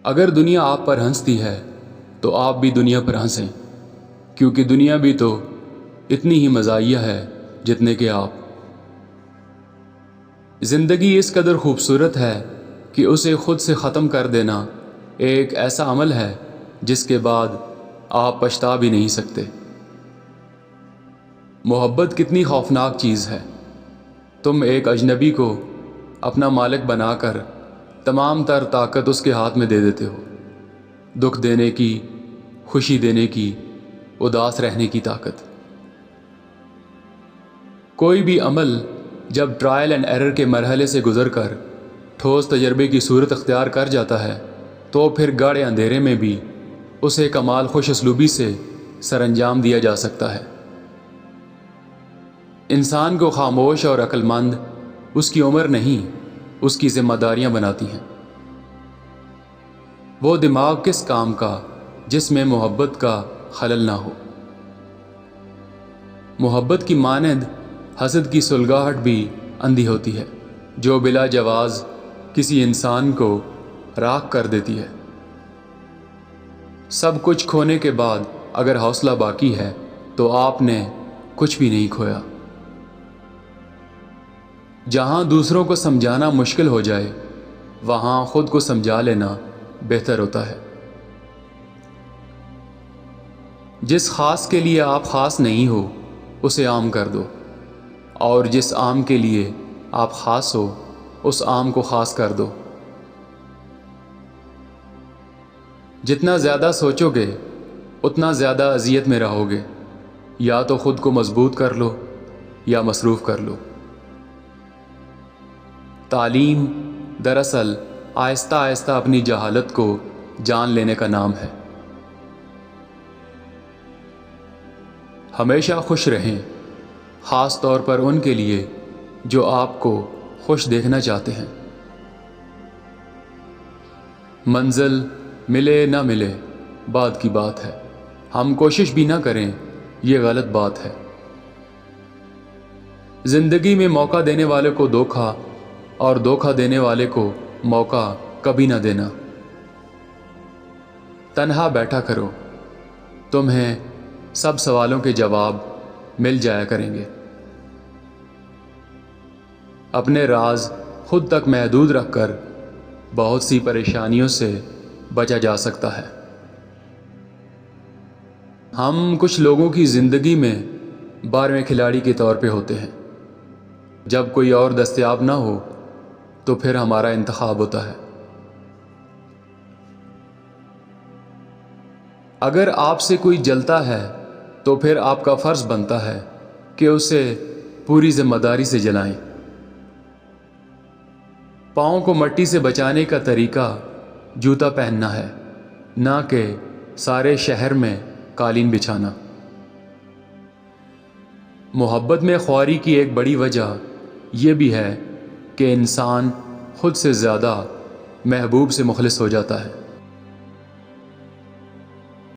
اگر دنیا آپ پر ہنستی ہے تو آپ بھی دنیا پر ہنسیں، کیونکہ دنیا بھی تو اتنی ہی مزاحیہ ہے جتنے کہ آپ۔ زندگی اس قدر خوبصورت ہے کہ اسے خود سے ختم کر دینا ایک ایسا عمل ہے جس کے بعد آپ پچھتا بھی نہیں سکتے۔ محبت کتنی خوفناک چیز ہے۔ تم ایک اجنبی کو اپنا مالک بنا کر تمام تر طاقت اس کے ہاتھ میں دے دیتے ہو، دکھ دینے کی، خوشی دینے کی، اداس رہنے کی طاقت۔ کوئی بھی عمل جب ٹرائل اینڈ ایرر کے مرحلے سے گزر کر ٹھوس تجربے کی صورت اختیار کر جاتا ہے تو پھر گاڑے اندھیرے میں بھی اسے کمال خوش اسلوبی سے سر انجام دیا جا سکتا ہے۔ انسان کو خاموش اور عقل مند اس کی عمر نہیں، اس کی ذمہ داریاں بناتی ہیں۔ وہ دماغ کس کام کا جس میں محبت کا خلل نہ ہو۔ محبت کی مانند حسد کی سلگاہٹ بھی اندھی ہوتی ہے، جو بلا جواز کسی انسان کو راکھ کر دیتی ہے۔ سب کچھ کھونے کے بعد اگر حوصلہ باقی ہے تو آپ نے کچھ بھی نہیں کھویا۔ جہاں دوسروں کو سمجھانا مشکل ہو جائے وہاں خود کو سمجھا لینا بہتر ہوتا ہے۔ جس خاص کے لیے آپ خاص نہیں ہو اسے عام کر دو، اور جس عام کے لیے آپ خاص ہو اس عام کو خاص کر دو۔ جتنا زیادہ سوچو گے اتنا زیادہ اذیت میں رہو گے۔ یا تو خود کو مضبوط کر لو یا مصروف کر لو۔ تعلیم دراصل آہستہ آہستہ اپنی جہالت کو جان لینے کا نام ہے۔ ہمیشہ خوش رہیں، خاص طور پر ان کے لیے جو آپ کو خوش دیکھنا چاہتے ہیں۔ منزل ملے نہ ملے بعد کی بات ہے، ہم کوشش بھی نہ کریں یہ غلط بات ہے۔ زندگی میں موقع دینے والے کو دھوکا اور دھوکا دینے والے کو موقع کبھی نہ دینا۔ تنہا بیٹھا کرو، تمہیں سب سوالوں کے جواب مل جایا کریں گے۔ اپنے راز خود تک محدود رکھ کر بہت سی پریشانیوں سے بچا جا سکتا ہے۔ ہم کچھ لوگوں کی زندگی میں 12ویں کھلاڑی کے طور پہ ہوتے ہیں۔ جب کوئی اور دستیاب نہ ہو تو پھر ہمارا انتخاب ہوتا ہے۔ اگر آپ سے کوئی جلتا ہے تو پھر آپ کا فرض بنتا ہے کہ اسے پوری ذمہ داری سے جلائیں۔ پاؤں کو مٹی سے بچانے کا طریقہ جوتا پہننا ہے، نہ کہ سارے شہر میں قالین بچھانا۔ محبت میں خواری کی ایک بڑی وجہ یہ بھی ہے کہ انسان خود سے زیادہ محبوب سے مخلص ہو جاتا ہے۔